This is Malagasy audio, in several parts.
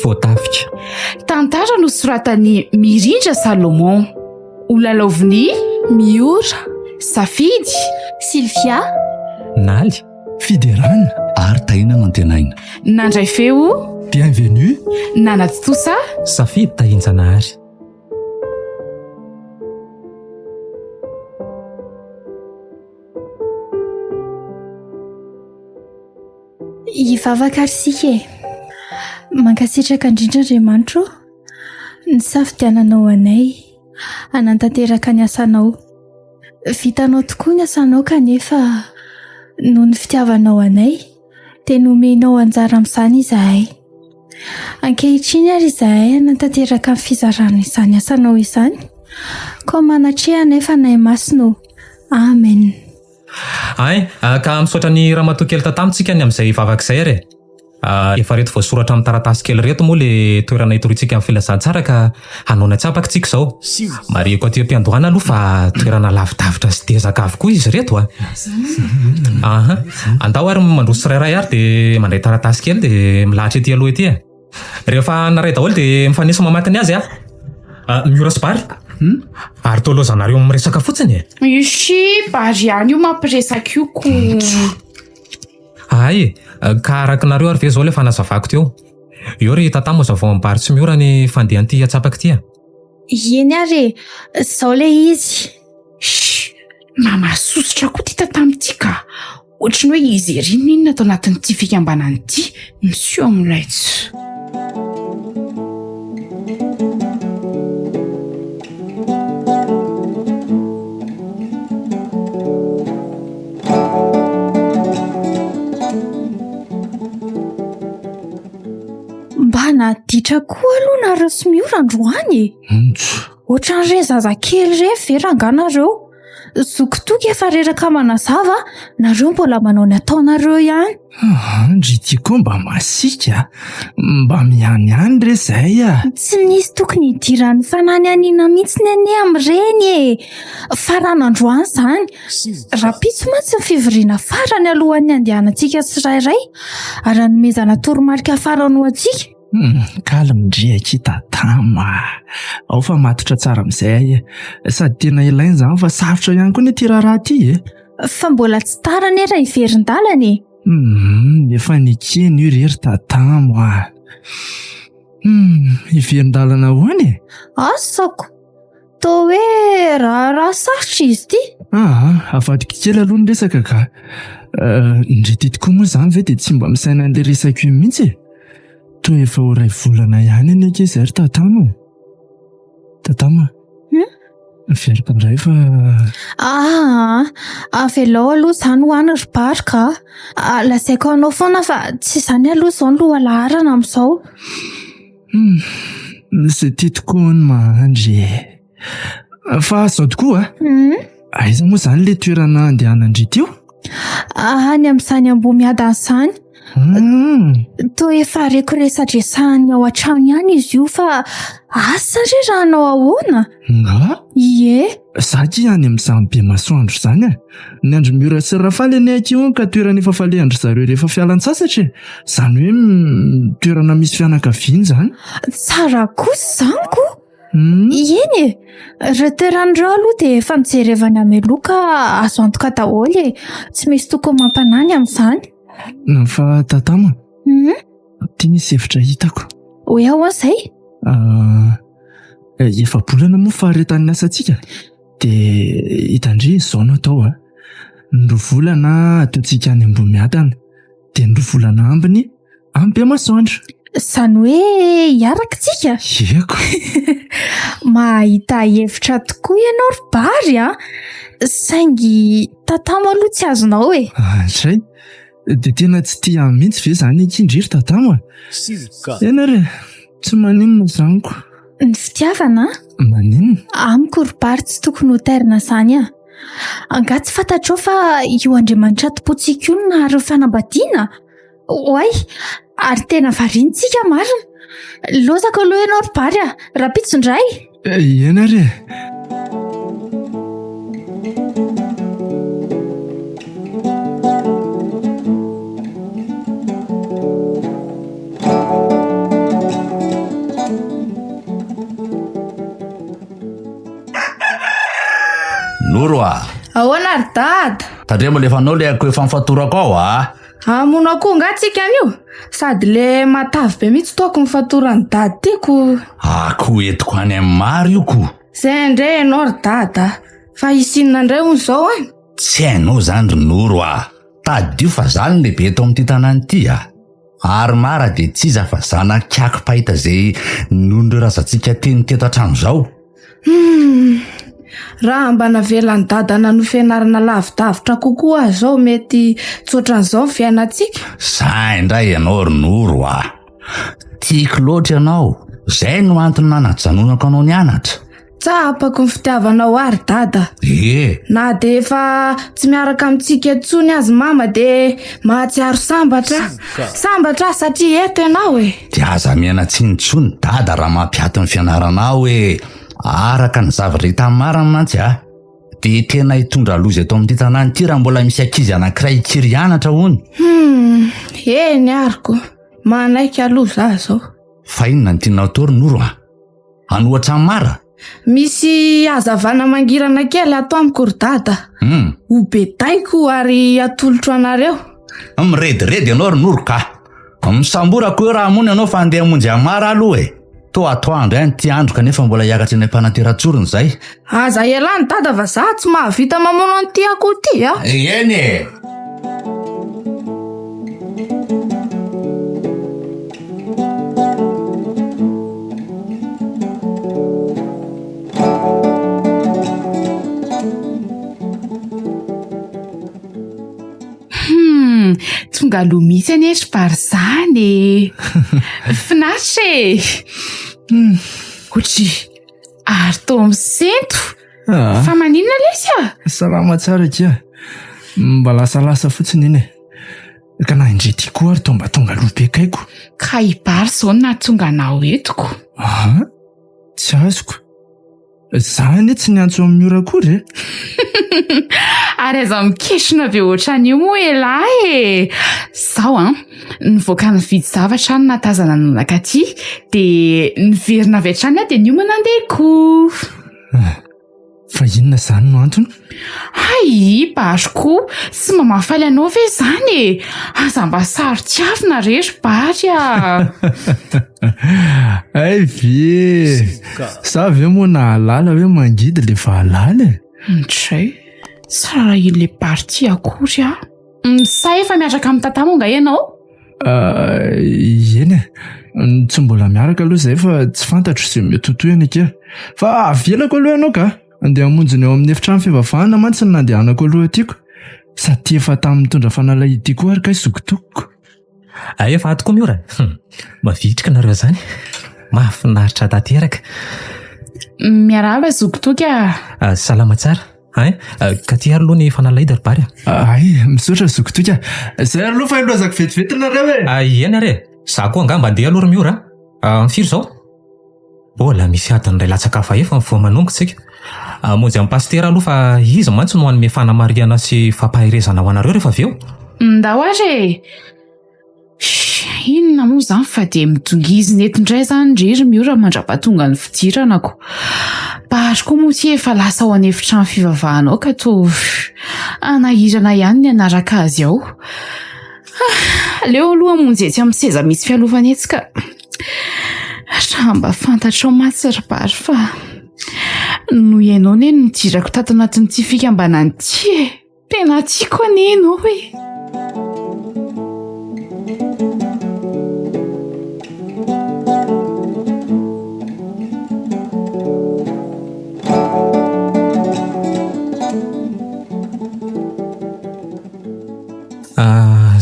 Voatafika. Tantara no soratany Mirindra Salomon. Olalaoviny Miora, Safidy, Sylvia, Naly, Fiderana, ary Taina Mantenaina. nandray feo Bienvenue, Nanaty Tosa. Safidy Tahinjanahary. hivavaka arsika e. Mankasitraka indrindraandriamanitro ny safidiananao anay hanantanteraka ny asanao. Vitanao tokoa ny asanao kanefa noho ny fitiavanao anay dia nomenao anjara amin'izany izahay. Ankehitriny ary izahay hanantanteraka ny fizarana izany asanao izany, ko manatrehana nefa nay masino. Amen. Ay, ka misaotra ny ramatoa kely tatamitsika ny amin'izay vavak'izay ary. Efa reto voasoratra amin'ny taratasy kely reto moa le toerana hitoritsika amin'ny filazantsara ka hanao natsapaka tsika izao. Mariako aty am-piandohana aloha fa toerana lavidavitra sy dezaka avokoa izy reto a. Aha, andao ary mandroso tsirairay ary dia mandray taratasy kely dia milahatra ety aloha ety a. Rehefa naray daholo dia mifanesa mamatiny azy a. Miora sy Bary. Ary tolozanareo miresaka fotsiny e. Ishi Bary ihany io mampiresaka io ko. Ay, ka arakinareo ary ve zao le fanazavako teo. Eo ry tatamo zavo amin'ny Bary tsy miora ny fandehanty atsapaka ty a. Eny ary, zao le izy. Mamasosotra koa ty tatamitsika. Ohatrany hoe izy ery ninona atao anatin'ity fikambanany ity. Misio amin'ilay. Mba naditra koa aloha nareo sy miora androany e. Ohatran'ireny zazakely ireny ve ranganareo? Zokotoky efa reraka manazava, nareo mbola manao ny ataonareo ihany. Ndry tiako mba masika, mba mihanyhany re zay a. Tsy nisy tokony hidiran'ny fanany aniana mihitsy ny ane amin'ireny e. Faran'androany izany. Rapitso mantsy ny fivoriana farany alohan'ny andehanantsika tsirairay, ary hanomezana toromarika farany ho antsika. Kalimindriaky tatama. Ao fa matotra tsara amin'izay sady tena ilainy izany fa sarotra ihany koa ny ity raharaha ity e. Fa mbola tsy tara nera hiverin-dalana e. Efa nikeny io rery tatamo a. Hiverin-dalana hoany e. Asako. Toa hoe raha sarotra izy ity. Avadika kely aloha ny resaka ka. Indray ty tokoa moa izany ve dia tsy mba misaina an'ilay resaka io mihitsy e. Toa efa ho ray volana ihany ny ankizy ary tatamo. Tatamo. Miverika indray fa... Avelao aloha izany ho any ry Bary ka. Lazaiko anao foana fa tsy izany aloha izao ny loha laharana amin'izao. Izay ty tokoa ny mahandry. Fa izao tokoa aiza moa izany le toerana andehanandry teo? Any amin'izany Ambomiadana izany. Toa efa rekoresadresahany ao an-trano ihany izy io fa asa re raha anao ahoana? Ie. Za ty any amin'izany be masoandro izany a. Ny andro miora sy rafaly ny akio ka toerana efa falehandry zareo rehefa fialan-tsasatra. Izany hoe toerana misy fianakaviana izany. Tsara kosa izany ko. Eny e. Raha toeran'ireo aloha dia efa mijerevana meloka azo antoka daholo e. Tsy misy tokony mampanany amin'izany. Fa tatama. Ty nisy hevitra hitako. Hoe ahoana izay? Efa bolana moa faharetan'ny asantsika. Dia hitandry izao no atao a. Ndrovolana ataontsika any Ambomiadana. Dia ndrovolana ambiny amin'ny Bemasoandro. Izany hoe hiaraka tsika? Eko. Mahita hevitra tokoa ianao ry Bary a. Saingy tatamo aloha tsy azonao e. Tray. Dia tena tsy tia mihitsy ve izany akindriry tatamo a. Ena re, tsy maninona izaniko. Ny fitiavana? Maninona? Amiko ry Bary tsy tokony ho tairina izany a. Anga tsy fantatrao fa io Andriamanitra topontsika io no naharo fanambadiana. Oay, ary tena variantsika marina. lozako aloha ianao ry bary a raha pitsondray. Iena re. Noro a ahoana ry dada tandremo lefanao le ako efa mifatorako ao a amono akoho ngatsika an'io sady le matavy be mihitsy toako mifatorany dady tiako ako etiko any amin'ny maro io ko zay ndray ianao ry dada fa isinona indray hono zao any tsy hainao zany ry Noro a tadio fa zany lehibe eto amin'ity tanàna ity a ary mara de tsy iza fa zanakiako pahita zay nonondro razantsika teny teto hatrano zao raha mba navelany dada nano fianarana lavidavitra kokoa aho zao mety tsoatran'izao fiainantsika zay indray ianao ry Noro a tiako loatra ianao zay no antony nanajanonako anao nianatra tsapako ny fitiavanao ary dada na de efa tsy miaraka amintsika etsony azy mama de mahatsiaro sambatra satria eto ianao de aza miana tsinitsony dada raha mampiato ny fianaranao araka ny zavatra hita mara aminantsy a de tena hitondra loza eto amin'ity tanàna ity raha mbola misy ankizy anankiray ikiry hianatra hono eny ariko manaiky aloha za zao fa inona ny tianao atao ry Noro a anohatra mara misy azavana mangirana kely atao amiko ry dada ho betaiko ary atolotro anareo mirediredy ianao ry Noro ka misamborako eo raha mony ianao fa andeha monjy amara aloha to atoandro any ty andro kanefa mbola hiakatra ny ampanatera-tsorony zay aza elany dada va za tsy mahavita mamono an'ity akoho ty a eny tonga aloha misy anery bary zany finaritra otry ary to misento fa maninona lesy a salama tsara kia mba lasalasa fotsiny iny ka na indray ty koa ary tomba tonga aloha be kaiko ka ibary zao na tonga anao etiko tsy azoko zany tsy niantso amin'ny ora akory ary aza mikesona be ohatran'io moa elahy zao nivoaka ny vidy zavatra ny natazana nonaka ty de niverina avy hatrany a de nio manandehako fa inona zany no antony ay bariko sy mamafaly anao ve zany aza mba saro tiavina rery bary a ay ve sa ve moa na halala hoe mangidy le fa halala tray tsara ile parti akory a sa efa miaraka amin'ny tatamonga ianao eny tsy mbola miaraka aloha zay fa tsy fantatro sy mety hotoy eny kea fa avelako aloha ianao ka andeha hamonjy ny eo amin'ny efitrano fivavahana mantsy ny nandehanako aloha tiako sady efa tamin'ny mitondra fanalahidy koa ary ka isokotokoko efa ato koa miora mavitrika nareo zany mahafinaritra tanteraka miaraba zokotoka salama tsara ka ty ary aloha ny fanalahidy ry bary ay misaotra zokotoka zay ary aloha fa ilozako vetivety nareo eny re za koa angamba andeha aloha ry miora mifiry zao mbola misy adiny ray latsakafa efa mivoa manongotsika monjy amin'ny pastera aloha fa izy mantsy no anome fanamariana sy fampahirezana ho anareo rehefa avy eo nda oary inona moa zany fa de midongiziny etondray zany ndrery miora mandra-pahatonga ny fidiranako bary koa moa ty efa lasa ao anefitrano fivavahanao ka to anahirana ihany ny anaraka azy ao leo aloha monjy etsy amin'ny seza misy fialovana etsy ka raha mba fantatrao matsy ry bary fa no ianao ne nidirako tato anatin'ity fikambanany ty tena tiako anenao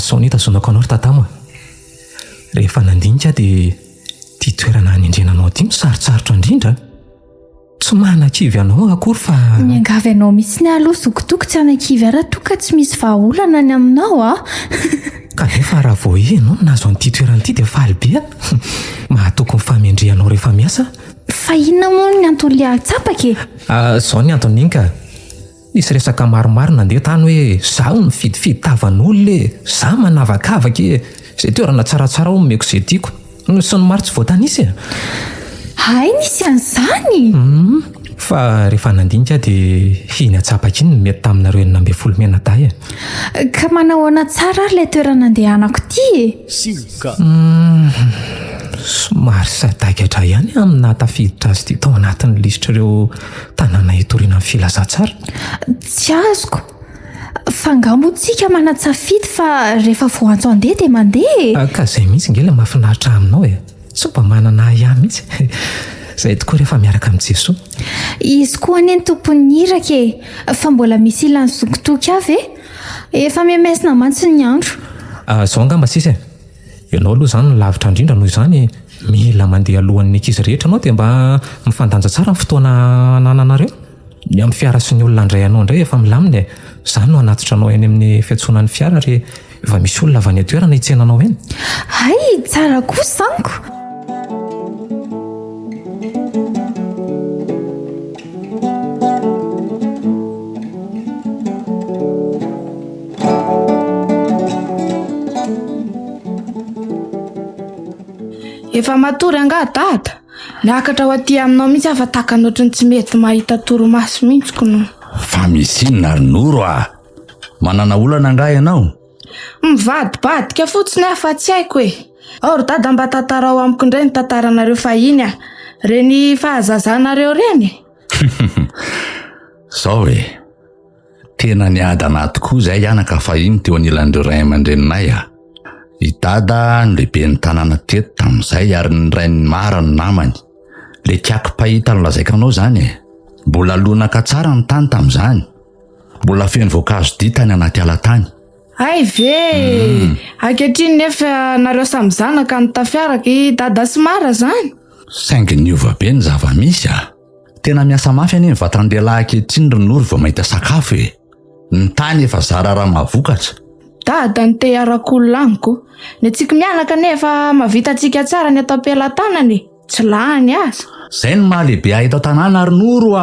zao nitazonako anao ry tatamo rehefa nandinika dia ty toerana hanindrenanao ty misarotsarotra indrindra tsy manakivy anao akory fa miangavy anao mihitsy ny aloha zokotoko tsy anakivy ara toka tsy misy vahaolana ny aminao Kanefa raha vao eno nazo an'ity toeranyity dia falybe mahatoko mifamendrianao rehefa miasa. Fa inona moa ny antony le atsapaka e? Zao ny antony iny ka. Isy resaka maromaro nandeha tany hoe zaho mifidifidy tavan'olona zaho manavakavaka izay toerana tsaratsara ho meko izay tiako. Sy ny maro tsy voatanisy e. Hay, nisy an'izany. Fa rehefa nandinika dia iny atsapaka iny mety taminareo 12 mena-day e. Ka manahoana tsara ary ilay toerana andehanako ity e? Somary sadaikatra ihany amina tafiditra azy ity tao anatin'ny lisitra ireo tanàna hitoriana amin'ny filazantsara. Tsy azoko. Fa angamba tsika manatsafidy fa rehefa voantso andeha dia mandeha. Ka izay mihitsy ngela mahafinaritra aminao e. Tsy mba manana ihany mihitsy. Izay tokoa rehefa miaraka amin'ny Jesoa. Izy koa anie ny tompony iraka e. Fa mbola misy ilany zokotoky avy e. Efa mihamesina mantsy ny andro. Zao angamba sisa e. Ianao aloha izany no lavitra indrindra noho izany mila mandeha alohan'ny ankizy rehetra anao dia mba mifandanja tsara ny fotoana anananareo. Ny amin'ny fiara sy ny olona andray anao indray efa milamina e. Izany no anatitra anao eny amin'ny fiantsonan'ny fiara rehefa misy olona avy any an-toerana hitsenanao eny. Hay, tsara kosa zaniko. Efa matory anga dada. Niakatra ho aty aminao mihitsy afa taka ny ohatrany tsy mety mahita toromaso mihitsy kono. Fa misy inona ary noro manana olana anga ianao? Mivadibadika fotsiny afa tsy haiko e. Or dada mba tantarao amiko indray ny tantaranareo fahiny reny fahazazanareo reny. Zao e. Tena niadana tokoa izay ianaka fahiny teo anilan'ireo ray aman-dreninay I dada ny lehibe ny tanàna teto tamin'izay ary ny ray ny mara ny namany. Le tiako pahita no lazaikanao izany e. Mbola lonaka tsara ny tany tamin'izany. Mbola feno voankazo dita ny anaty alatany. Ay ve! Ankehitriny nefa nareo samy zanaka ny tafiaraka I dada sy mara izany. Saingy niova be ny zava-misy Tena miasa mafy any ny vatran-dehilahy ankehitriny Ronoro vao mahita sakafo e. Ny tany efa zara raha mavokatra. Dada ny te arak'olona amiko. Ny antsika mianaka nefa mahavita-tsika tsara ny atao am-pelantanany. Tsy lany aza. Zay ny mahalehibe ahita tanàna Ronoro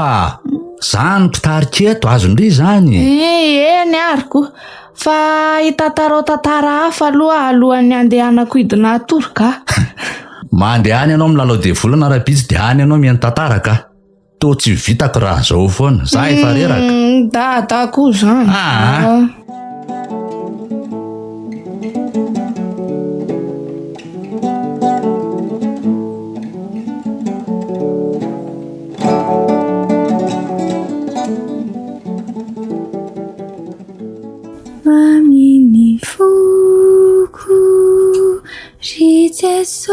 Zany mpitarika eto azondry izany. Eny ariko. Fa hitantarao tantara hafa alohan'ny andehanako hidina atoroka. Mandehany ianao milalao devolana raha-bitsy dia any ianao mihaino tantara ka. Toa tsy vitako raha zao foana. Za efa reraka. Dada koa izany. Maminy foko ry Jesosy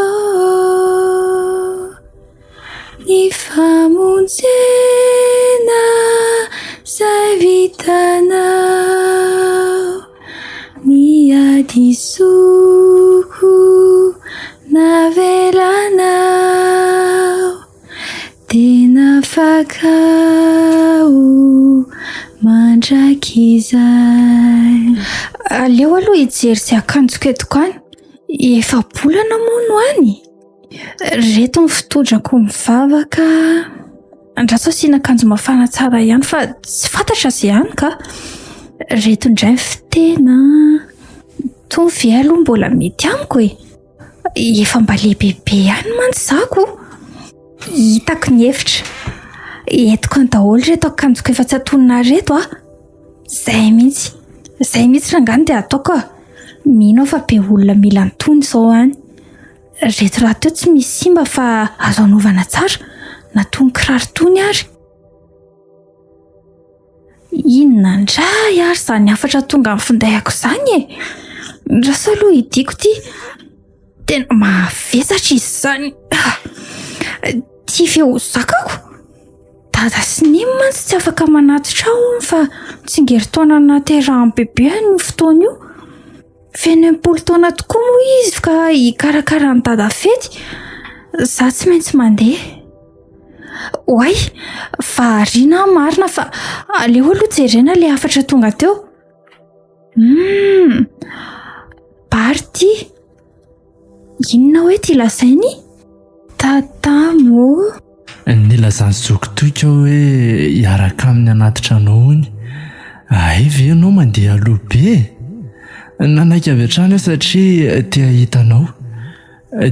ny famonjena zay vitanao miady soko navelanao tena fakao mandrakizay. Aleo aloha hijery sy akanjoko eto any. Efa bolana moa no any. Reto ny fotodrako mivavaka. Andraso asiana akanjo mafana tsara ihany fa tsy fantatra izay ihany ka. Reto indray fitena. Tovy aloha mbola mety amiko e. Efa mba lehibebe ihany mantsako. Hitako ny hevitra. Etiko ny daholo reto akanjoko efa tsy atonina reto Zay mihitsy rangany dia ataoko mino fa be olona mila antony zao any. Reto raha teo tsy misy simba fa azo anaovana tsara. Natony kiraro tony ary. Inona ndray ary zany afatra tonga amin'ny findahako izany e. Ndraso aloha hidiko ty. Tena mavesatra izy izany. Tia feo zakako. Dada sy nimo mantsy tsy afaka manatitra ao fa tsingeritaona naterahany bebe ny fotoana io. Feno 10 taona tokoa moa izy ka hikarakara ny dada fety. Za tsy maintsy mandeha. Oay, fa rina marina fa aleo aloha jerena le afatra tonga teo. ity inona hoe ty lazainy tatamo ny lazany zokotoka hoe hiaraka amin'ny anatitra anao ony ve ianao mandeha alohabe nanaiky avy hatrany aho satria te hitanao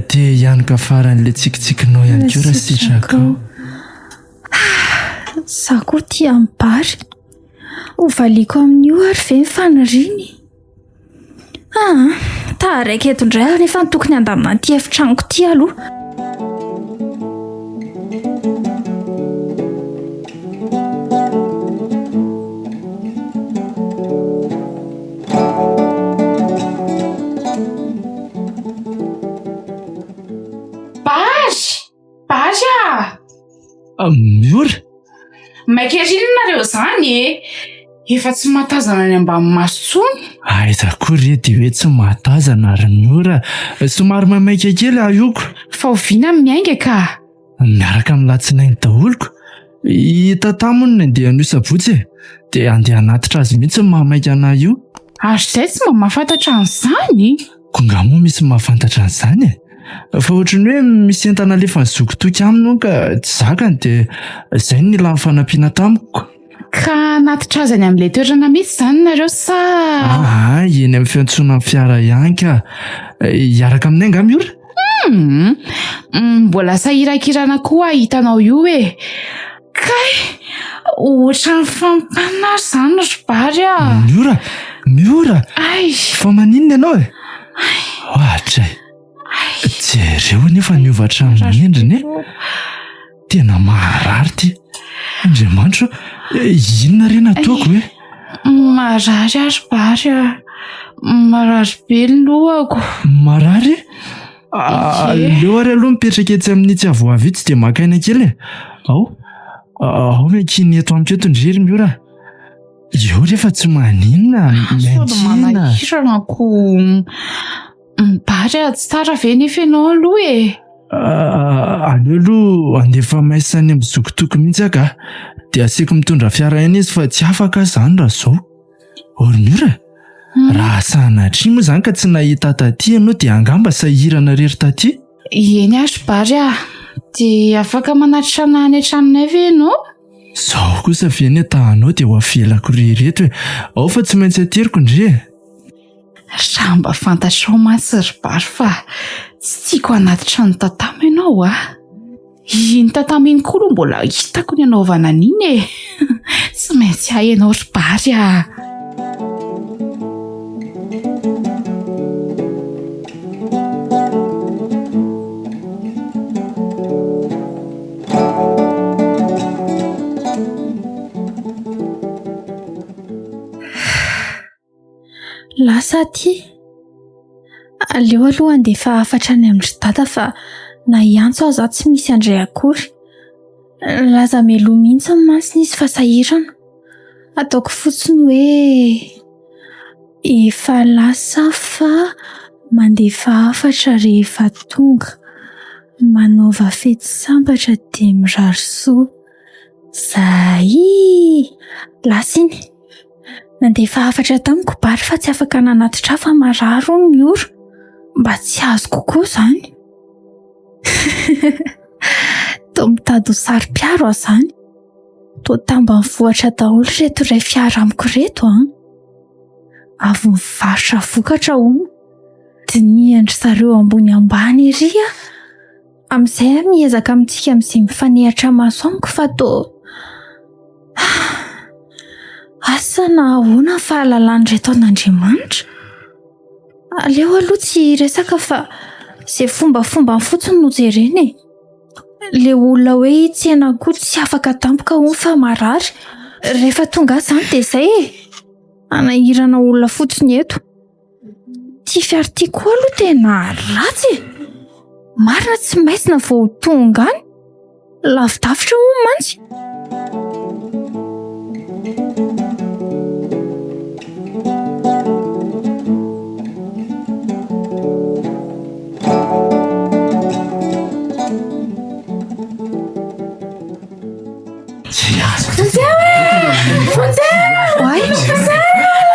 te hianoka faran'le tsikitsikinao ihany koa raha sitraka za koa tia mibary hovaliako amin'io ary ve mifaniriny taraiky eto indray aho nefa nytokony andamina ty efitragnoko ty aloha miora maikerinareo zany efa tsy mahatazana any ambany masotsony aiza kory edy hoe tsy mahatazana ary miora somary mamaika kely ayoko fa oviana miainga ka miaraka milatsinainy daholoko hitantamony ny andeha an'io sabotsy dia andeha anatitra azy mihitsy mamaika anahy io ary izay tsy mba mahafantatra an'izany konga moa misy mahafantatra an'izany fa ohatrany hoe misy entana alefa ny zokotoky aminy ka tsy zakany dia izay ny la fanampiana tamiko ka natitra azany amin'ilay toerana mihitsy izany nareo sa eny amin'ny fiantsona ny fiara ihany ka hiaraka aminay nga miora mbola sahirakirana koa hitanao io e kay ohatra ny fampanina izany ry bary miora fa maninona ianao ohatra jereo nefa niovatra amin'ny endriny tena maharary ty andriamanitra inona rena ataoko hoe marary ary bary marary be ny lohako marary leo ary aloha mipetraka etsy amin'ny tsy avoavy tsy dia makaina kely ao mekiny eto amiko eto ndrery miora eo rehefa tsy maninona manahirako bary tsy tsara ve nefa ianao aloha aleo aloha andefa maisany amin'ny zokotoko mihitsy aka dia asiako mitondra fiara ina izy fa tsy afaka izany raha zao ory miora raha sahanatria moa izany ka tsy nahita taty ianao dia angamba sahirana rery taty eny ary bary dia afaka manatitra na any an-tranonay ve ianao zaho kosa veny tahanao dia ho afelako rereto hoe ao fa tsy maintsy ateriko ndre raha mba fantatrao matsy ry bary fa tsy tiako anatitra ny tatamo ianao iny tatamo iny koa aloha mbola hitako ny anaovana an'iny tsy maintsy ahy ianao ry bary lasa ty aleo aloha andefa afatra ny amin'ny data fa na iantso aho za tsy misy andray akory laza melo mihitsy ny masina izy fa sahirana ataoko fotsiny hoe efa lasa fa mandefa afatra rehefa tonga manaova fety sambatra dia mirary soa zay lasa iny nandefa afatra tamiko bary fa tsy afaka nanatitra fa mararo ny miora mba tsy azo kokoa izany to mitady ho sary-piaro aho izany to tamba mivoatra daholo reto ray fiara amiko reto avy mivarotra vokatra diniandry zareo ambony ambany ery amin'izay miezaka amintsika amin'izay mifanehatra maso amiko fa to asa na ahoana ny fahalalany reto an'Andriamanitra aleo aloha tsy resaka fa izay fombafomba fotsiny no jereny le olona hoe tsena koa tsy afaka tampoka fa marary rehefa tonga izany dia izay anahirana olona fotsiny eto ty fiara ty koa aloha tena ratsy marina tsy maisina vao tonga any lavidavitra mantsy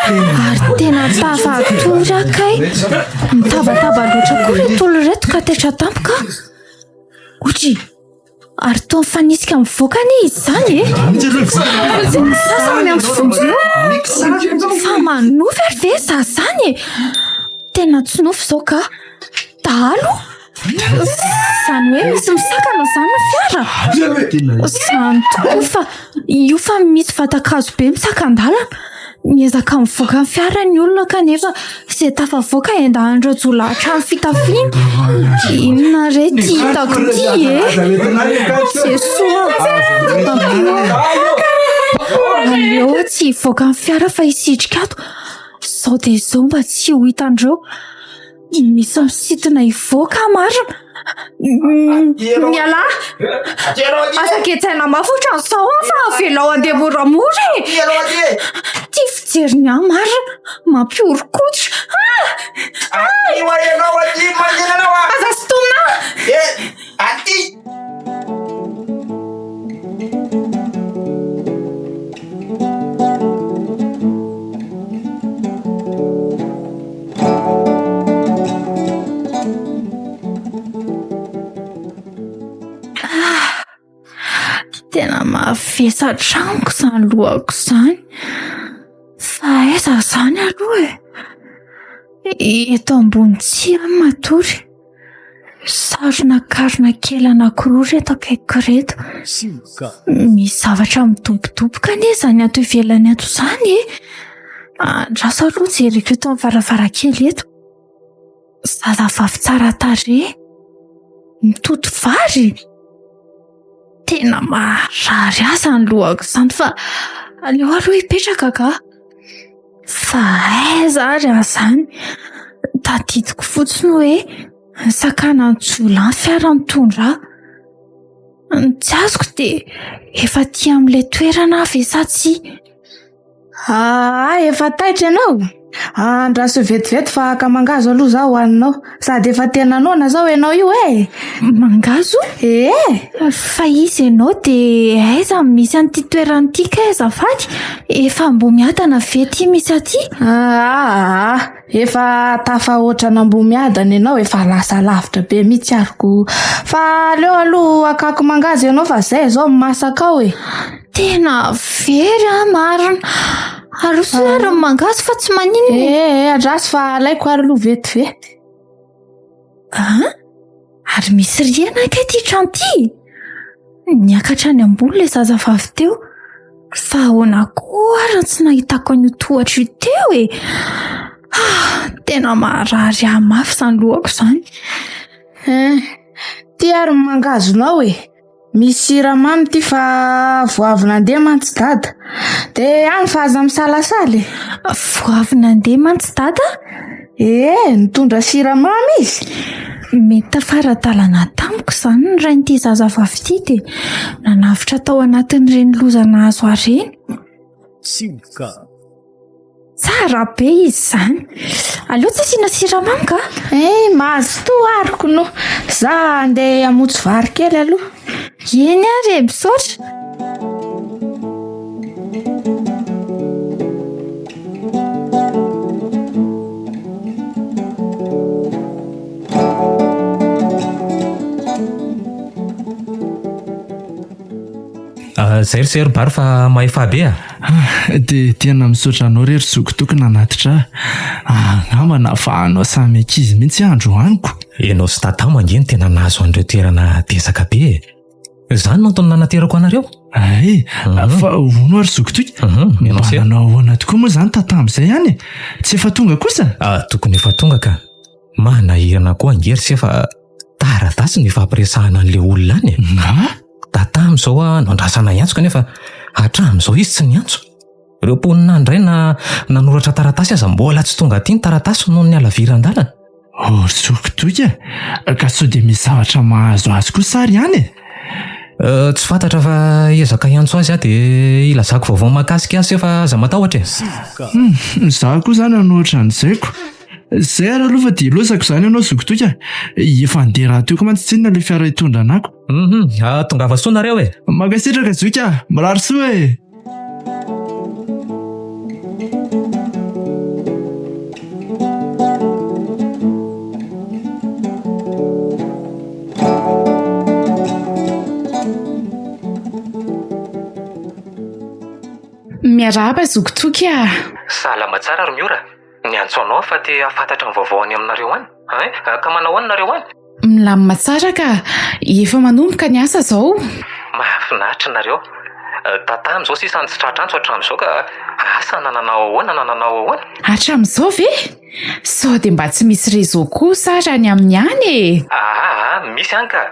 ary tena tafatoraka mitabataba loatra koa retolo reto ka tetra tampoka otry ary toa mifanisika mivoakany izy zany ny sasany amfonjeo fa manofy ary ve za zany tena tsy nofy zao ka dahalo zany hoe misy misakana zany fiara zany tokoa fa io fa misy vatakazo be misakandalana miezaka mivoaka ny fiara ny olona kanefa izay tafavoaka endahandreo jolahatra amin'ny fitafiana inona re ty hitako ty jesoa aleo tsy hivoaka ny fiara fa hisidrika ato zao dia zao mba tsy ho hitandreo misy misitona hivoaka marina miala asaketsaina mafotra nysao fa velao andeha moramora ty fijeriny a marina mampiorokotra aza sytomina tena mavesa-tranoko zany lohako zany fa aiza zany aloha eto ambony tsira matory sarona karona kely anankiroa reto akaiko reto misy zavatra midobodoboka ane zany ato ivelany ato zany andraso aloha jereko eto amin'ny varavarakely eto zazavavy tsara tarehy mitoto vary tena marary aza ny lohako zany fa aleo aloha hipetraka ka fa aiza ary azany tadidiko fotsiny hoe sakana ny jola ny fiara mitondra tsy azoko dia efa ty amin'ilay toerana ve sa tsy efa taitra ianao andraso vetivety fa ka mangazo aloha zao hoaninao sady efa tena nona zao ianao io mangazo fa izy ianao dia aiza misy an'ity toerana ity ka azafady efa mbo miadana ve ty misy aty efa tafahoatra nambo miadana ianao efa lasa lavitra be mihitsy aroko fa aleo aloha akako mangazo ianao fa zay zao masaka ao tena very marina aroso ary mangazo fa tsy manino adraso fa alaiko ary aloha vetivety ary misy riana ka ty trano ty niakatra any ambony le zazavavy teo fa ahoana koa ary tsy nahitako an'io tohatra io teo tena marary mafy zany lohako zany ty ary mangazonao misy siramamy ty fa voavy nandeha mantsy dada dia any fa aza misalasaly voavy nandeha mantsy dada nitondra siramamy izy mety tafaradalana tamiko zany ny rain'ity zazavavy ity dia nanavitra tao anatin'ireny lozana azo areny tsara be izy zany aleo tsy asiana siramamy ka mahazo to ariko no za andeha hamotsy vary kely aloha eny ary misaotra zay ry sery bary fa mahefa be dia tena misaotra anao rery zokotokona anatitra angambana fa anao samy ankizy mihitsy andro aniko ianao sy tatamo angeny tena nahazo an'ireo toerana desaka be zany no antony nanaterako anareo fa hono ary zokotoka mananao ahoana tokoa moa zany tatam'izay ihany tsy efa tonga kosa tokony efa tonga ka manahirana koa angery sy efa taratasy ny fampiresahana an'ilay olona any tatam'izao nandrasana iantso kanefa hatram'izao izy tsy niantso ireo mponina ndray nanoratra taratasy aza mbola tsy tonga aty ny taratasy noho ny alaviran-dalana zokotoka ka sao dia misy zavatra mahazo azy koa sary ihany tsy fantatra fa ezaka iantso azy dia ilazako vaovao mahakasika azy efa aza matahotra za koa zany anohatra an'izayko zay ary aloha fa dia losako zany ianao zokotoka efa andeha raha teo ko mantsytsinona ilay fiara hitondra anako tonga avasoanareo makasitraka zoka mirary soa miarahaba zokotoky a. Salama tsara ry miora. Niantso anao fa te hafantatra ny vaovao any aminareo any. Ka manao any nareo any? Milamina tsara ka efa manomboka ny asa zao. Mahafinaritra nareo. Tatany zao sisa tsy tratrantso hatramin'izao ka asa nananao ahoana. Hatramin'izao ve? Sao dia mba tsy misy réseau kosa raha ny amin'ny any e. Misy any ka.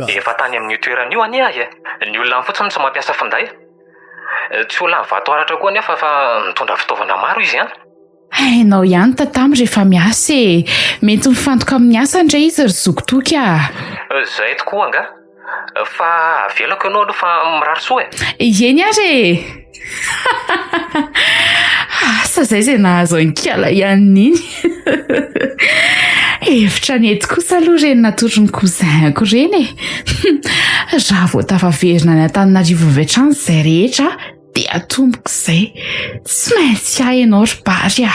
Efa tany amin'io toerana io any ahy. Ny olona fotsiny tsy mampiasa finday. Tsy olona vato aratra koa nefa fa mitondra fitaovana maro izy any. Hainao ihany tatamo rehefa miasa e. Mety mifantoka amin'ny asa indray izy ry zokotoky a. Zay tokoa anga. Fa avelako ianao aloha fa mirary soa e. Eny ary e. Asa zay izay nahazo ankala ihany iny. Hevitra ny ety kosa aloha ireny natory ny cousinko ireny e. Raha vao tafaverina ny Antananarivo hatrany izay rehetra dia atomboko izay. Tsy maintsy ahy ianao ry bary a.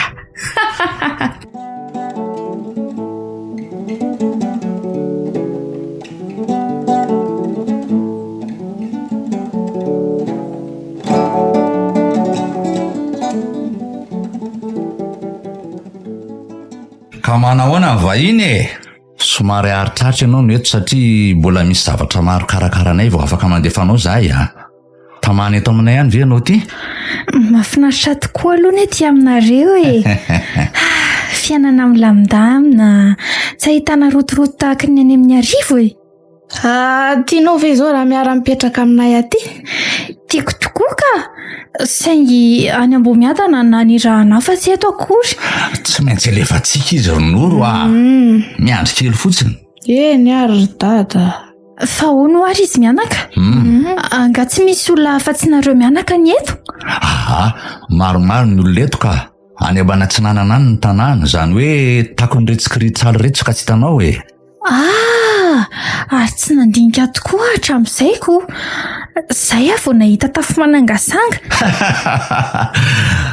Ka manahoana ny vahiny e? Somary aritraritra ianao no eto satria mbola misy zavatra maro karakaranay vao afaka mandefanao zahay a. Tamana eto aminay any ve ianao ty? Mahafinaritra tokoa aloha ny ety aminareo e. Fiainana milamindamina, tsy ahitana rotoroto tahaka ny any amin'ny arivo e. Tianao ve zao raha miara-mipetraka aminay aty? Tiako tokoa ka. Saingy any Ambomiadana na ny raha nafa tsy eto akory. Tsy maintsy alefantsika izy ronoro a. Miandry kely fotsiny. Eny ary ry dada. Fa hono ary izy mianaka? Anga tsy misy olona afa-tsinareo mianaka ny eto? Maromaro ny olona eto ka. Any Abanatsinanana any ny tanàna, zany hoe tako ny retsikiritsalo retsy ka tsy hitanao e. Ary tsy nandinika tokoa hatramin'izay ko. Zay avy nahita tafo manangasanga.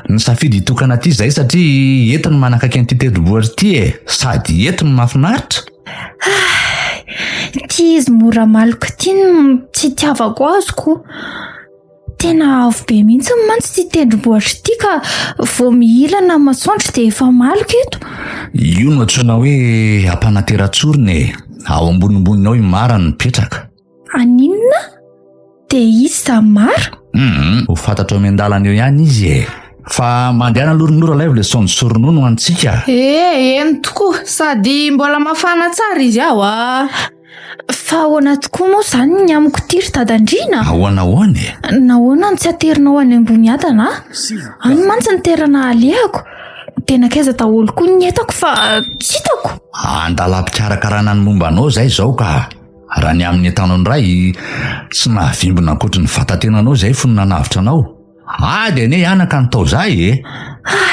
Ny safidy hitokana ty zay satria entiny manakaiky an'ity tendrombohitra ty e. Sady entiny mahafinaritra. Ty izy mora maloko ty no tsy tiavako azoko. Tena avo be mihitsy mantsy ty tendrombohitra ty ka vao mihilana masoandro dia efa maloko eto. Io no antsoina hoe ampanatera-tsoriny e. Ao ambonimbonina ao mara ny mipetraka. Aninona? Dia izy sa mara? Ho fantatro amian-dalana eo ihany izy e. Fa mandehana loronora lay le sondy soronono antsika. Eny tokoa, sady mbola mafana tsara izy ao a. Fa ahoana tokoa moa izany ny amiko ty ry dadandrina? Ahoana e? Nahoana ny tsy aterinao any Amboniadana? Any mantsy ny terana alehako. Tena kaiza daholo koa ny entako fa tsy hitako. Andala-pikarakarana ny momba anao zay zao ka. Raha ny amin'ny entanao ny ray tsy nahavimbina ankoatra ny vatantenanao zay fony nanavitra anao. Dia ne anaka ny tao zay e.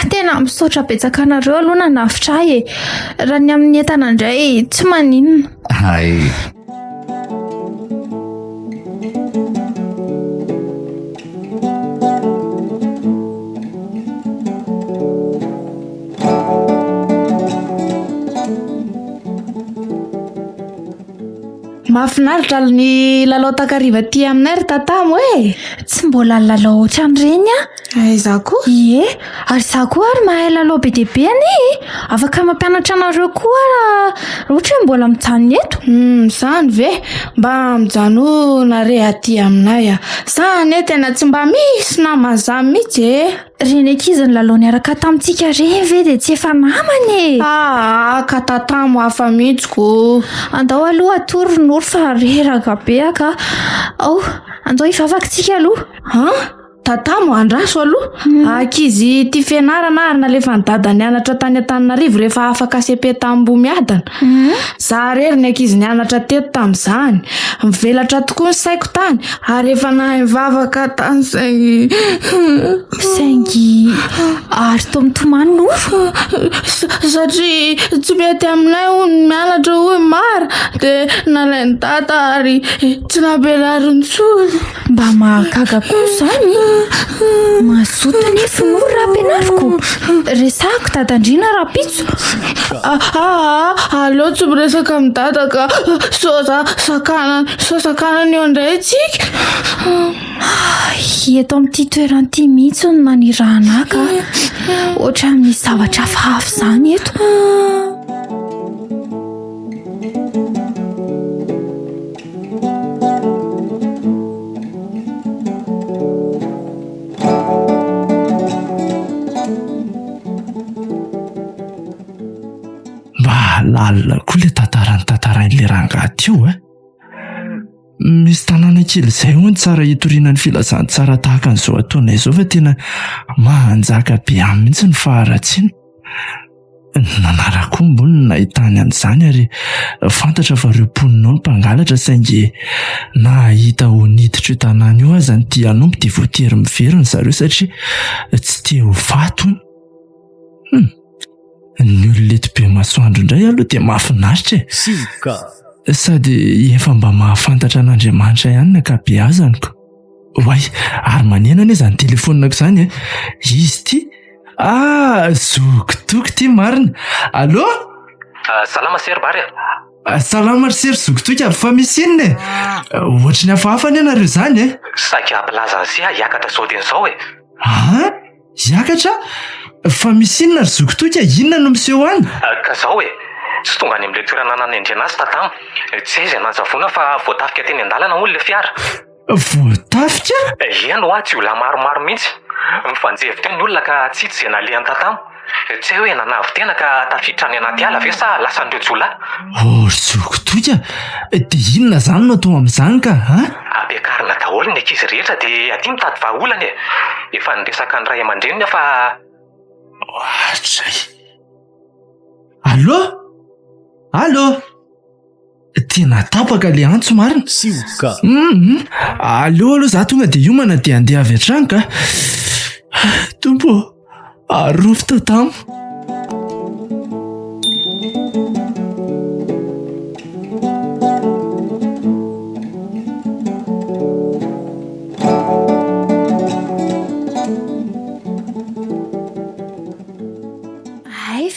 Tena misaotra betsaka anareo aloha nanavitra ahy e. Raha ny amin'ny entana indray tsy maninona. Mahafinaritra ny lalao takariva ty aminay ry tatamo e. Tsy mbola lalao ohatran'ireny a. Aiza koa? Ie, ary za koa ary mahay lalao be dia be anie. Afaka mampianatra anareo koa raha ohatra hoe mbola mijanona eto. Zany ve? Mba mijano nare aty aminay a. Zany e tena tsy mba misy namana mihitsy e. Reny ankizy ny lalao niaraka tamintsika reny ve dia tsy efa namana e. Ka tatamo hafa mihitsiko. Andao aloha atory noro fa reraka be aka. Andao hivavakitsika aloha. Tatamo andraso aloha. Ankizy ty fianarana ary nalefa ny dada nianatra tany Antananarivo rehefa afaka CP Amboniadana. Za rery ny ankizy nianatra teto tamin'izany. Mivelatra tokoa ny saiko tany ary efa nahay mivavaka tany saingy ary to mitomany noro. Satria tsy mety aminay hono mianatra hoe mara dia nalainy dada ary tsy nabelariny tsony. Mba mahagaga koa izany. Mazoto nefa noro raha ampianariko. Resako dadandrina rapitso. Aleo tsy miresaka amin'ny dada ka sao sakana eo indray tsika. eto amin'ity toeran'ity mihitsy ny manirahanaka ohatra misy zavatra hafahafa izany eto. Lalina koa le tantarain'le rangaty io misy tanàna kely izay ho ny tsara hitoriana ny filazantsara tahaka an'izao ataonay izao fa tena mahanjaka be amin'ny mihitsy ny faharatsiana. Nanarako mbony ny nahitany an'izany ary fantatra fa ireo mponinao ny mpangalatra saingy nahita ho niditra io tanàna io azany dia anompo dia voatery miverina zareo satria tsy te ho vatony. Ny ololety be masoandro indray aloha dia mahafinaritra sady efa mba mahafantatra an'Andriamanitra ihany ny ankabeazaniko. Hoay, ary manenana izany telefonako izany izy ty zokitoko ty marina. Allô? Salama sery Bary. Salama ry sery zokitoko avy fa misy inona ohatry ny hafahafa ny anareo izany Saky ampilaza azy hiakatra sao dia izao hiakatra? Fa misy inona ry zokitoko inona no miseho any? Ka zao tsy tonga any amin'ilay toerana nanendrena azy tatamo. Tsy aiza nanjavona fa voatafika teny an-dalana hono le fiara. Voatafika? Eny tsy olona maromaro mihitsy mifanjevy teo ny olona ka tsy hitsy izay nalehany tatamo. Tsy hoe nanavy tena ka tafiditra any anaty ala ve sa lasandreo jolahy. Zokitoko dia inona izany no atao amin'izany ka Ampiakarina daholo ny ankizy rehetra dia aty mitady vahaolana efa niresaka ny ray aman-dreniny fa Ohatray. Allô? Tena tapaka le antso marina. Allô za tonga dia iomana dia andeha avy hatrany ka. Tompo, arofo tatamo.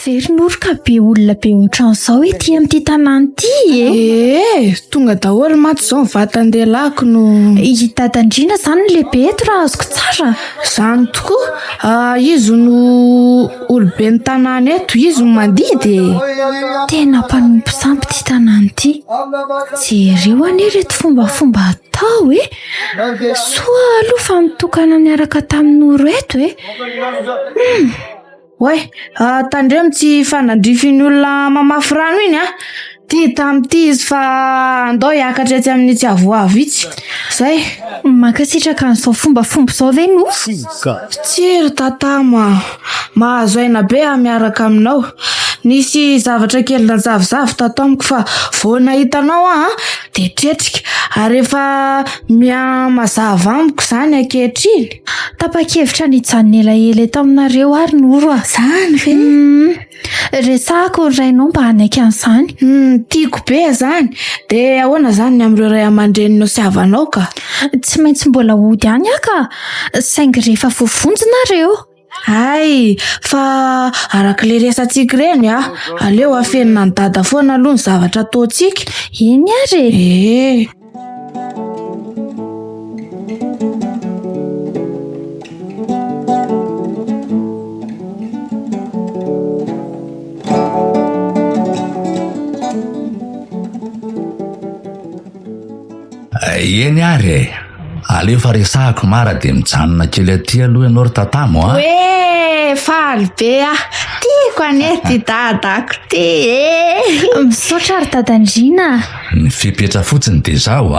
Verinoroka be olona be ohatran'izao ety amin'ity tanàna ity tonga daholo maty izao ny vatan-dehilahyko no hitadandrina izany ny lehibe eto raha azoko tsara. Izany tokoa izy no olobe ny tanàna eto, izy no mandidy. Tena mpanompo sampy ity tanàna ity. Jereo anie reto fombafomba atao soa aloha fa mitokana niaraka tamin'oro eto tandremo tsy fanandrifiny olona mamafy rano iny ty tamin'ity izy fa andao hiakatra etsy amin'ny tsy avoavo itsy zay. Mankasitraka an'izao fombafomba izao ve no? Tsiry tatamo mahazo aina be miaraka aminao. Nisy zavatra kely nazavozavo tato amiko fa vao nahitanao dia tretrika ary efa mazava amiko izany ankehitriny. Tapa-kevitra nijanona elaela eto aminareo ary noro Zany ve? Resahako ny rainao mba hanaiky an'izany. Tiako be zany. Dia ahoana zany amin'ireo ray aman-dreninao sy havanao ka? Tsy maintsy mbola hody any ka saingy rehefa voavonjinareo. Fa arak'ilay resantsika ireny aleo afenina ny dada foana aloha ny zavatra ataontsika. Eny ary. Eny ary aleo fa resahako mara dia mijanona kely aty aloha ianao ry tatamo faly be tiako anety dadako ty misaotra ry dadandrina. Ny fipetra fotsiny dia zao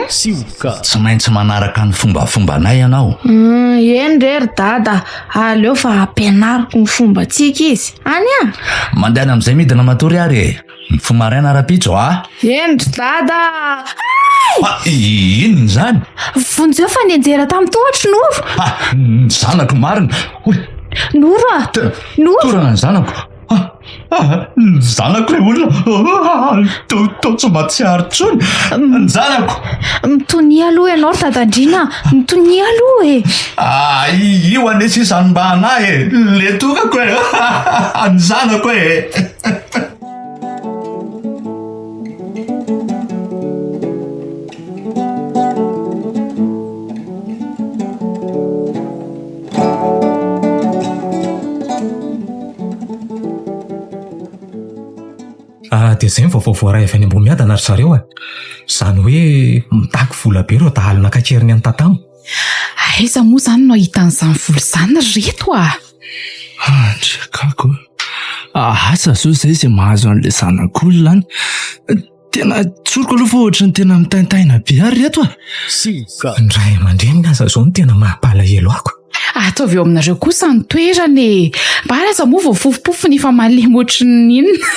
tsy maintsy manaraka ny fombafombanay ianao. Eny re ry dada, aleo fa ampianariko ny fombantsika izy any mandehana amin'izay midina matory ary mifomaraina rapitso eny ry dada. Inona izany? Vonjeo fa nianjera tamin'ny tohatry Noro. Ny zanako marina. Noro torana ny zanako. Ny zanako ilay olona tao tsy mahatsiaro intsony. Ny zanako mitonia aloha ianao ry dadandrina, mitonia aloha io anesy izany mba anahy le tokako ny zanako dia izay mivaovao avy any ambony-miadana ry zareo izany hoe mitaky vola be ireo dahalina kakeriny any tatamo. Aiza moa izany no ahitan'izany vola izany reto Andrekako asa zao izay izay mahazo an'ilay zanak'olona any. Tena tsoroko aloha fa ohatra ny tena mitaintaina be ary reto Ny ray aman-dreny aza zao no tena mampalahelo ako. ataovy eo aminareo kosa ny toerany mbaraza moa voafofopofony efa malemy ohatry ny inona.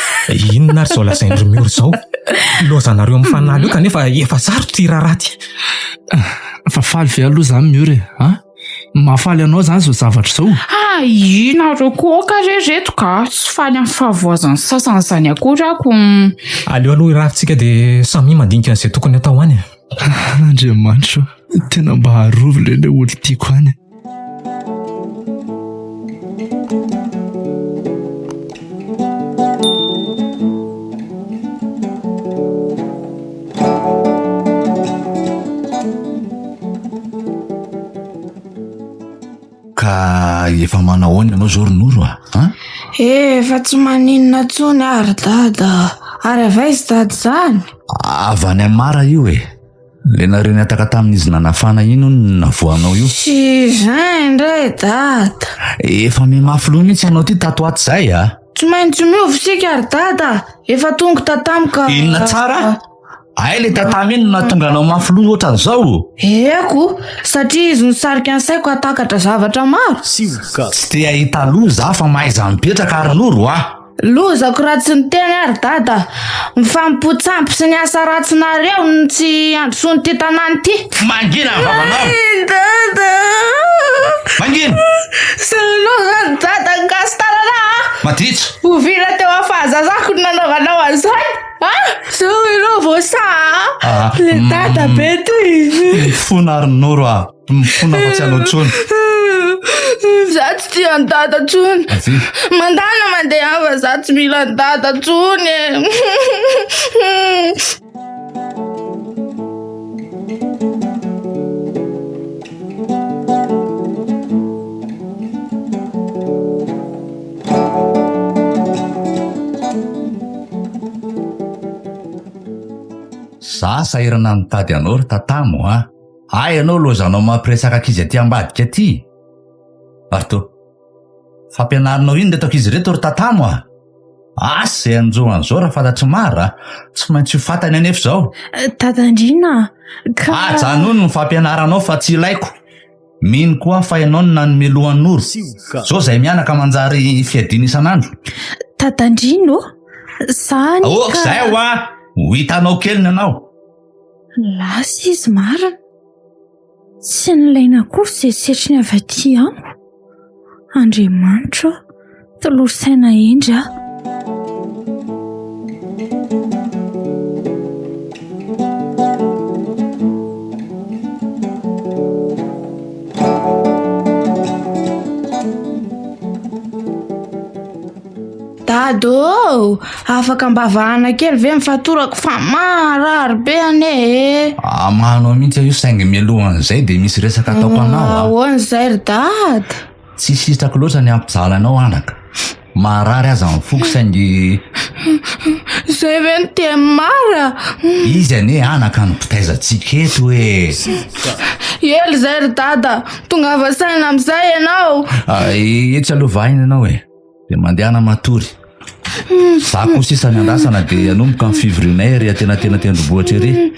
Inona ary zao lazaindry miory izao lozanareo amin'ny fanaly io kanefa efa sarotra ty raharaty. fa faly ve aloha izany miory mahafaly anao izany zao zavatra izao. Inareo koa reto ka tsy faly amin'ny fahavoazan'ny sasany izany akorako. Aleo aloha iravintsika dia samy mandinika an'izay tokony atao any. Andriamanitra tena mba harovy ilay olo tiako any. Ka efa manao ianao zao Ronoro Efa tsy maninona tsony ary dada. Ary avaizy dada zany. Avy any Amara io le nareo niataka tamin'izy nanafana ino no navoanao io. Tsy izay indray dada. Efa mihamafy loha mihitsy ianao ty tato ato izay Tsy maintsy miovy sika ary dada. Efa tonga tatamo ka. Inona tsara? Ay le tatamy iny no nahatonga anao mafy loha ohatran' izao. Eko, satria izy nisarika ny saiko atakatra zavatra maro. Tsy te ahita loza fa mahaiza mipetraka Ronoro Lozako ratsy ny teny ary dada. Mifampotsampy sy ny asa ratsinareo no tsy androsony ty tanàny ty. Mangina ny vavanao. Dada. Mangina. Sanao zany dada ngastarana. Matitso. Hovila teo afahazazako ny nanaovanao an'izany. Zao ianao voasa. Le dada be ty. Mifona Ronoro mifona fa tsy anao tsony. Za tsy tia ny dada tsony. Mandana mandeha fa za tsy mila ny dada tsony. Za sahirana mitady anao ry tatamo Ay ianao lozanao mampiresaka ankizy aty ambadika aty. Arto, fampianarinao iny reto ankizy reto ry tatamo Asa izay anjohan'izao raha fantatry mara tsy maintsy ho fantany anefa izao. Dadandrina ka Janono ny fampianaranao fa tsy ilaiko. Mino koa fa ianao no nanomelohan'ny Noro. Zao izay mianaka manjary fiadiana isan'andro. Dadandrino zany Izay ho hitanao keliny ianao. Lasa izy marina. Tsy nilaina koa izay setry ny avy aty amiko. Andriamanitra tolosaina endry Dado, afaka mbavahana kely ve mifatorako fa marary be ane. Manao mihitsy io saingy mialohan'izay dia misy resaka ataoko anao Ahoana izay ry dada? Tsy sitrako loatra ny ampijalanao anaka. Marary aza mifoko saingy Zay ve ny teny mara? izy ane anaka ny mpitaizantsika eto Ely izay ry dada, tonga vasaina amin'izay ianao. Etsy aloha vahina ianao dia mandehana matory. Za koa sisa ny andasana dia anomboka amin'ny fivrianay ry atenatena tendrombohitra ery.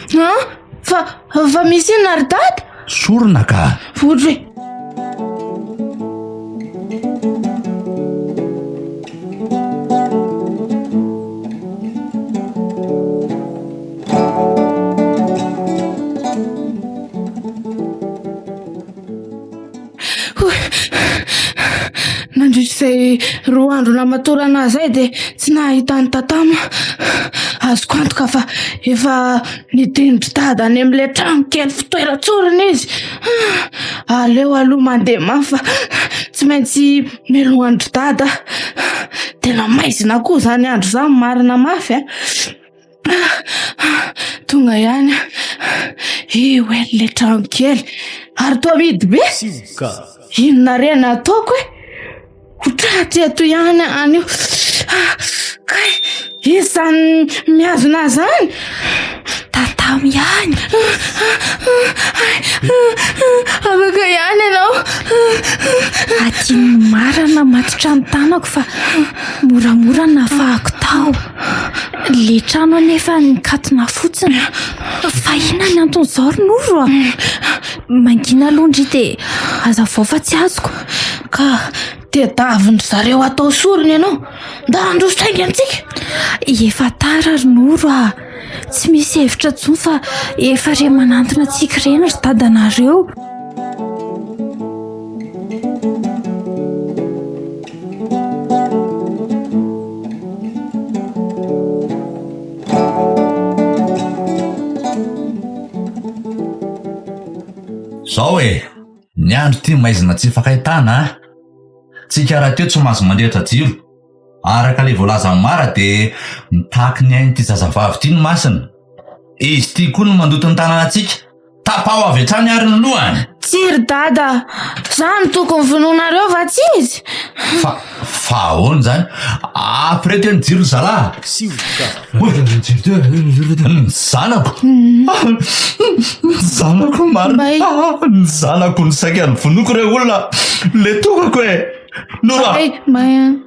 Fa misy inona ry dada? Sorona ka. Fotry. Nandritrizay roa andro namatory anazy zay dia tsy nahita ny tatama. Azoko antoka fa efa nidindry dada any amin'ilay trano kely fitoeran-tsorina izy. Aleo aloha mandeha mafy fa tsy maintsy melohandry dada. Tena maizina koa zany andro zany marina mafy tonga ihany io le trano kely ary toa midy be. Inona rena ataoko ho traty ato ihany anio. Kay Izany miazona zany tatamo ihany. afaka ihany ianao. Adiny marana matotra ny tanako fa moramora nafahako tao. Le trano anefa nikatona fotsiny. Fa ina ny anton'izao Ronoro. Mangina londry de aza vao fa tsy azoko. Ka tedaviny zareo atao sorony ianao. Ndarandrosotra ainga antsika. Efa tara Ronoro a. Tsy misy hevitra intsony fa efa re manantona antsika reny ry dadanareo. Zao ny andro ty maizina tsy fakahitana. Tsika raha teo tsy mahazo mandrehitra jiro. Araka le voalaza mara de mitaky ny ainy ty zazavavy ty ny masina. Izy ty koa no mandoto ny tanana atsika. Tapao avy hatrany ary ny lohany. Tsiry dada, zany tokony vonoinareo va tsy izy? Fa ahoana zany? Après teo ny jiro zalahy. Ny zanako. Zanako marina. Ny zanako ny saika ny vonoko re olona. Le tokako Nora.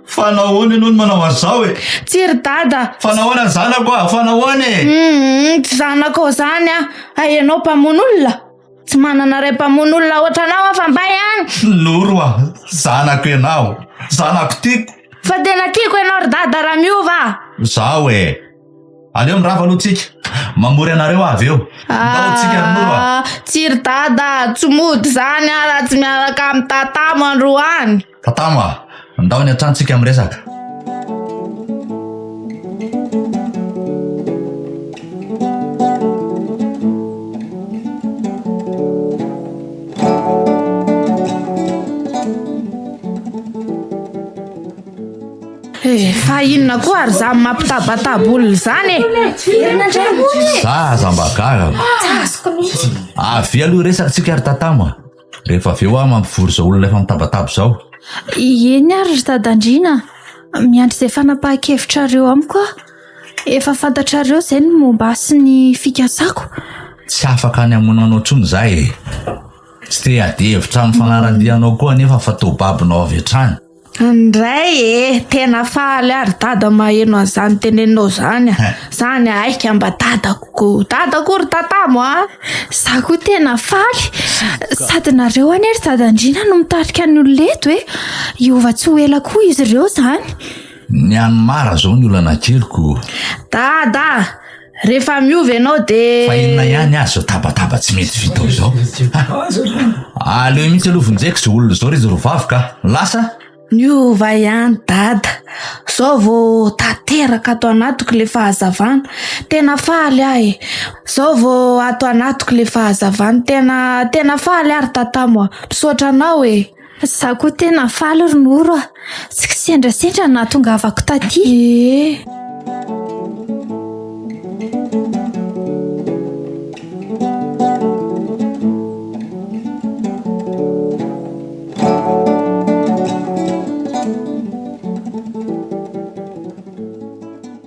Fa nahoana ianao no manao an'izao Tsiry dada. Fa nahoana ny zanako fa nahoana zanako zany ianao mpamono olona. Tsy manana ray mpamono olona ohatranao fa mba ihany. Noro zanako ianao. Zanako tiako. Fa tena tiako ianao ry dada raha miova. Zao aleo mirava aloha tsika. Mamory anareo avy eo. Ndao tsika Noro. Tsiry dada, tsy mody zany raha tsy miaraka amin'ny tatamo androany. Tatamo ndao ny an-trano tsika miresaka. Fa inona koa ary za mampitabataba olona zany Zaza mba gaga. Avy aloha resaka tsika ary tatamo. Rehefa avy eo mampivory zao olona efa mitabataba zao. Eny ary ry dadandrina. Miandry izay fanapahan-kevitrareo amiko a. Efa fantatrareo izay ny momba sy ny fikasako. Tsy afaka ny amonanao trony zay Tsy te ady hevitra amin'ny fanarandianao koa nefa fa tao babinao avy hatrany. Ndray tena faly ary dada maheno an'izany teneninao zany. Zany aika mba dadako ry tatamo Za koa tena faly. Sady nareo anie ry dadandrina no mitarika ny ololeto Iova tsy ho ela koa izy ireo zany. Ny any mara zao ny olana keliko. Dada, rehefa miova ianao de fa inona ihany azy zao tabataba tsy mety vitao zao. Aleo mihitsy aloha vonjeko zao olona zao izy rovavy ka lasa miova ihany dada. Zao vao tateraka ato anatiko le fahazavana. Tena faly Zao vao ato anatiko le fahazavana. Tena faly ary tatamo misaotra anao Za koa tena faly Ronoro Tsy kisendrasendra nahatongavako taty.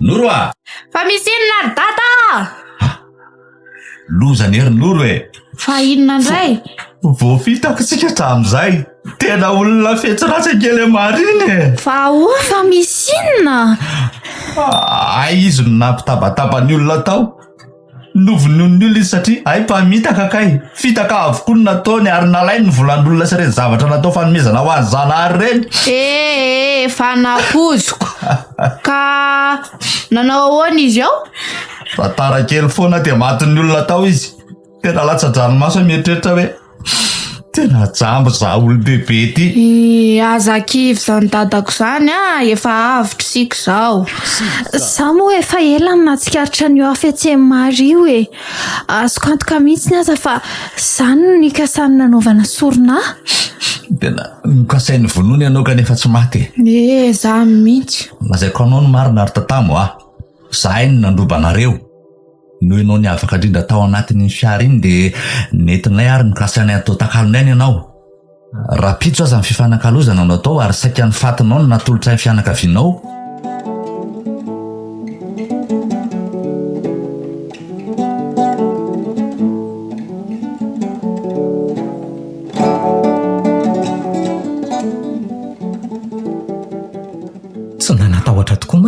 Noro fa misy inona ry dada? Lozany ery Noro Fa inona ndray? Vao fitako tsika hatramin'izay. Tena olona fetsiratsy kely mariny Fa misy inona? Izy no nampitabataba ny olona tao. Novonon'ny olona izy satria mpamitaka kay. Fitaka avokoa no nataony ary nalainy ny volan'olona sy ireny zavatra natao fanomezana ho azy zanahary reny. Fa napoziko. Ka nanao ahoana izy ao? Ratara kely foana dia matin'ny olona tao izy. Tena latsa-dranomaso mieritreritra hoe tena jambo za olon-bebe ty. Aza kivy zany dadako zany efa avitry siko zao. Za moa efa ela no natsikaritra ny afetsem-mary io azoko antoka mihitsy ny aza fa zany no nikasany nanaovana sorona. Tena nikasainy vonoiny ianao kanefa tsy maty. Za mihitsy. Lazaiko anao no marina ary tatamo Zahay no nandrobanareo. Noho ianao ny afaka indrindra tao anatin'ny fiara iny de nentinay ary nikasanay atao takalonay ianao. Raha pitso aza ny fifanakalozana anao tao ary saika ny fatinao no natolotra ny fianakavianao.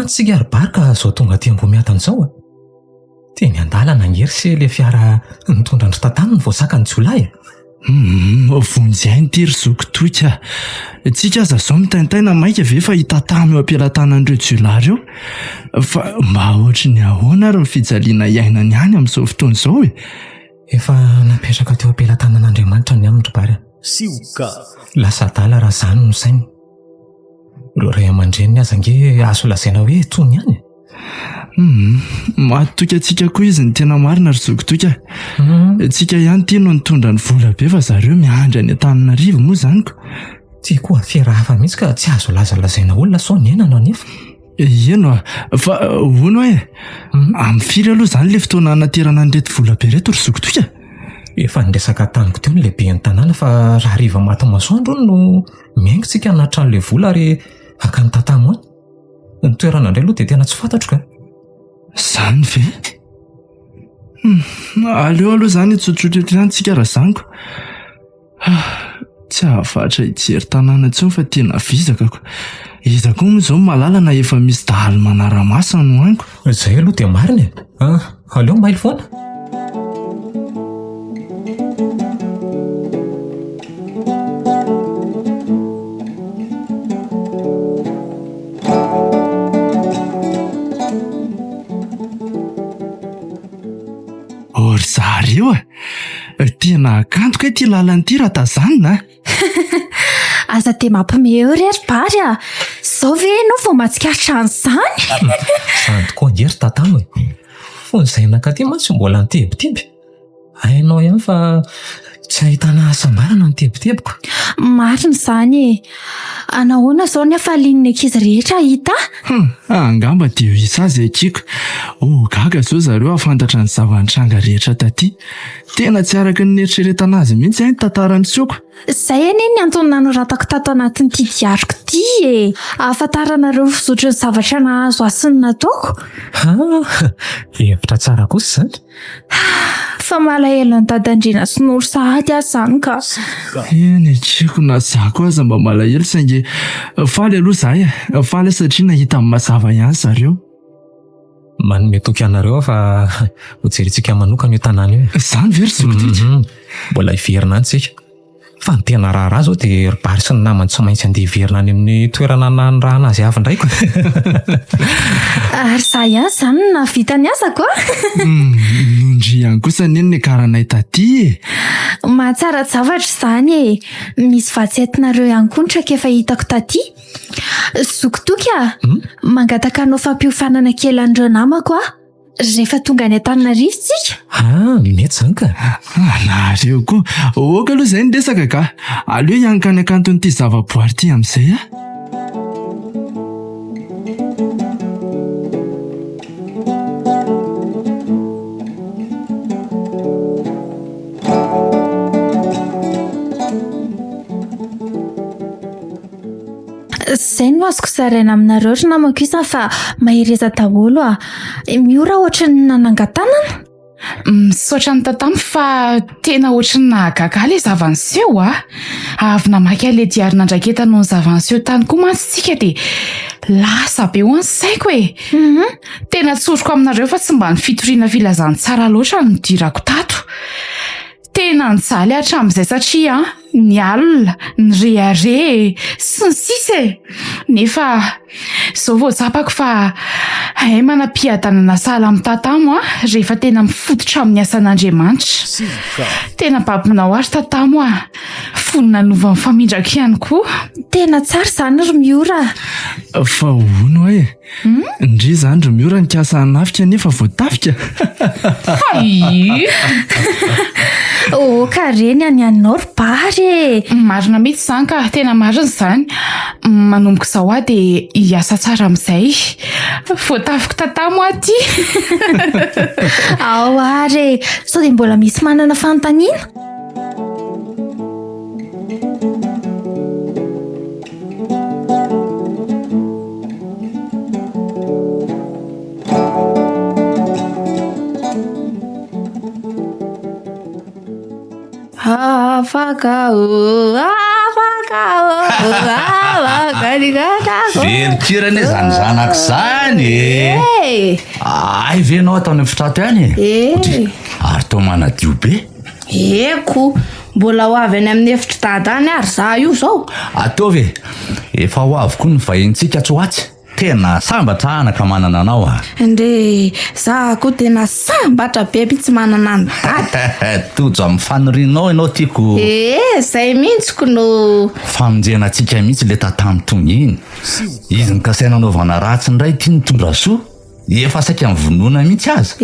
mantsika ary barika zao tonga aty ambony zao. Teny an-dalana ngery se le fiara nitondra andro tantaniny voasaka ny Jolay. Vonjy ny tiry zokotoika. Tsika aza zao mitaintaina maika ve fa hitatamy eo ampelantanan'ireo Jolay ireo. Fa mba ohatry ny ahoana ary ny fijaliana iainany any amin'izao fotoana izao e. Efa napetraka teo ampelantanan'Andriamanitra ny amindry bary. Lasa adala raha izany no sainy. Ireo ray aman-dreniny aza nge azo lazaina hoe tony ihany. Matoka antsika koa izy ny tena marina ry zokotoika. Tsika ihany tia no nitondra ny vola be fa zareo miandry any Antananarivo moa izany ko. Ty koa fiara hafa mihitsy ka tsy azo lazalazaina olona sao ny ainana anefa. Eno fa hono hoe amin'ny firy aloha izany le fotoana anaterana an'ireto vola be reto ry zokotoika. Efa niresaka taniko teo ny lehibe ny tanàna fa raha hariva maty masoandro no miaingotsika anatrano le vola ary akany tatamo any. Ny toerana indray aloha dia tena tsy fantatro ka. Izany ve? Aleo aloha izany tsotsotrotrantsika raha izany ko. Tsy ahafatra hijery tanàna intsony fa tena vizakako. Iza koa moa izao malalana efa misy dahalo manara-masina no aniko. Izay aloha dia marina e. Aleo maily foana. Ry zareo tena akantoka ity lalana raha tazanina. Aza dia mampime eo ry bary a. Sao ve ianao vao mahatsikaritra an'izany? Izany tokoa ngery tatamo e. Fony izay nankaty mantsy mbola nitebiteby. Hainao ihany fa tsy ahitana asambarana nitebitebiko. Marina izany e. Anahoana izao ny hafalian'ny ankizy rehetra hita? Angamba dia io isa azy akiko. Gaga izao zareo ahafantatra ny zava-nitranga rehetra taty. Tena tsy araka ny eritreretana azy mihitsy ny tantarany sioko. Izay anie ny antony nanoratako tato anatin'ity diariko ity e. Ahafantaranareo fizotry ny zavatra nahazo azy sy ny nataoko. Hevitra tsara kosa izany. Fa malahelo ny dadandrina sy noro sahady azy izany ka. Eny akiko na zako aza mba malahelo saingy faly aloha zahay. Faly satria nahita amin'ny mazava ihany zareo. Manome toky anareo fa hojerentsika manokana io tanàna io. Izany ve ry zokotoika? Mbola hiverina any tsika. Fa ny tena raharaha zao dia ry bary sy ny namany tsy maintsy andeha hiverina any amin'ny toerana nanirahana azy avy indraiky. Ary za ihany izany nahavita ny azako a. Nondry ihany kosa neny ny akaranay taty e. Mahatsara zavatra izany e. Misy vatsetinareo ihany koa ny traika efa hitako taty. Zokotoika mangataka anao fampiofanana kely an'ireo namako a. Rehefa tonga any Antananarivo tsika. Mety izany ka. Nareo koa. Oka aloha izay nidesaka ka. Aleo hiankany akanton'ity zavaboary ity amin'izay a. Izay no azoko zaraina aminareo ry namako izany fa mahireza daholo a. Miora ohatra ny nanangatanana. Misaotra ny tatamo fa tena ohatra ny nahagaga le zavanseho a. Avy namaky le diary nandraiketa noho ny zavanseho tany koa mantsitsika dia lasa be ho any saiko e. Tena tsoroko aminareo fa tsy mba ny fitoriana filazany tsara loatra no dirako tato. Tena nijaly hatramin'izay satria ny alina, ny rehare sy ny sisa e. Nefa izao vao tsapako fa manam-piadanana sahala amin'ny tatamo rehefa tena mifototra amin'ny asan'Andriamanitra. Tena babinao ary tatamo fonina nova mifamindraka ihany koa. Tena tsara izany ry miora. Fa hono e. Ndry izany ry miora nikasa hanafika nefa voatafika. Ka reny any anao ry bary e. Marina mihitsy izany ka tena marina izany. Manomboka izao dia hiasa tsara amin'izay. Voatafiko tatamo aty. Ao ary sao dia mbola misy manana fanontaniana. Afaka Velokirana izany zanako izany ay venao atao ny fitrato ihany ary to manadio be eko mbola ho avy any amin'ny efitra dadany ary za io zao ataovy efa ho avy koa ny vahintsika tsy hoatsy tena sambatra anaka manana anao ndre za koa tena sambatra be tsy manana ny dady tojo amin'ny fanorinao ianao tiako zay mihitsiko no famonjenantsika mihitsy le tatamtony iny izy ny kasaina anaovana ratsy ndray tia nitondra soa efa saika mivonona mihitsy aza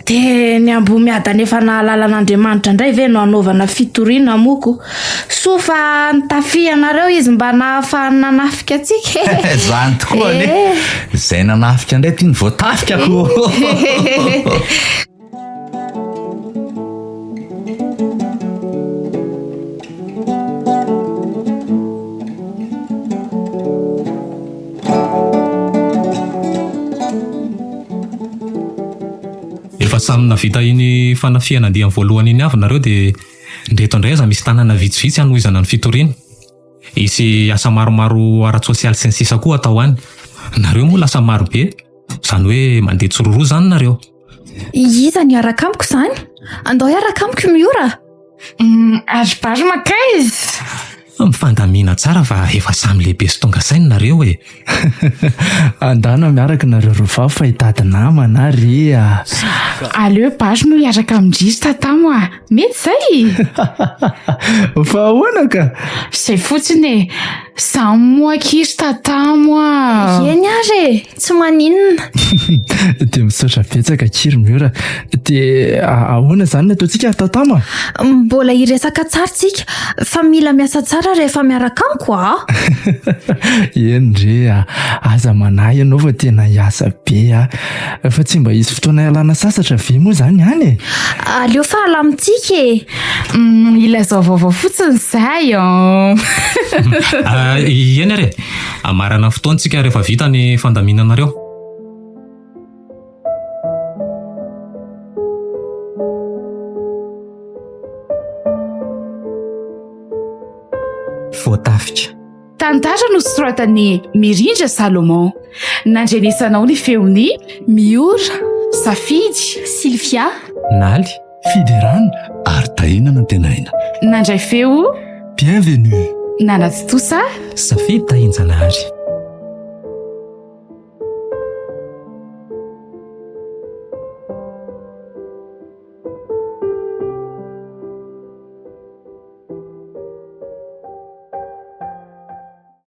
de ny ambo miadany efa nahalalan'Andriamanitra indray ve no anaovana fitoriana moko so fa nitafianareo izy mba nahafahany nanafika atsika zany tokoa ane zay nanafika indray tia ny voatafika ko efa samy navita iny fanafiana andiany voalohany iny avy nareo dia ndreto indray aza misy tanàna vitsivitsy hanohizana ny fitoriana. Isy asa maromaro ara-tsosialy sy ny sisa koa atao any. Nareo moa lasa maro be, izany hoe mandeha tsororo zany nareo. Iza ny araka amiko izany? Andao hiaraka amiko miora? Azobary makaizy. Mifandamina tsara fa efa samy lehibe sy tonga sainy nareo e. Andana miaraka nareo roa fa hitady namana rea. Aleo bary no hiaraka amindrisy tatamo mety zay. Fa ahoana ka? Zay fotsiny e, samy moakiry tatamo Eny ary tsy maninona. Dia misaotra betsaka kiry miora. Dia ahoana izany no ataontsika tatama? Mbola hiresaka tsara tsika fa mila miasa tsara rehefa miaraka amiko Eny re aza manahy ianao fa tena hiasa be fa tsy mba hisy fotoana ialana sasatra ve moa izany ihany e? Aleo fa alamintsika e. Ilazao vaovao fotsiny zay Eny re, amarana fotoantsika rehefa vita ny fandaminanareo. Voatafika. Tantara no soratany Mirindra Salomon. Nandrenesanao ny feony Miora, Safidy, Sylvia, Naly, Fiderana, ary tahina no tenaina nandray feo bienvenue. Nanaty tosa Safidy tahinjanahary.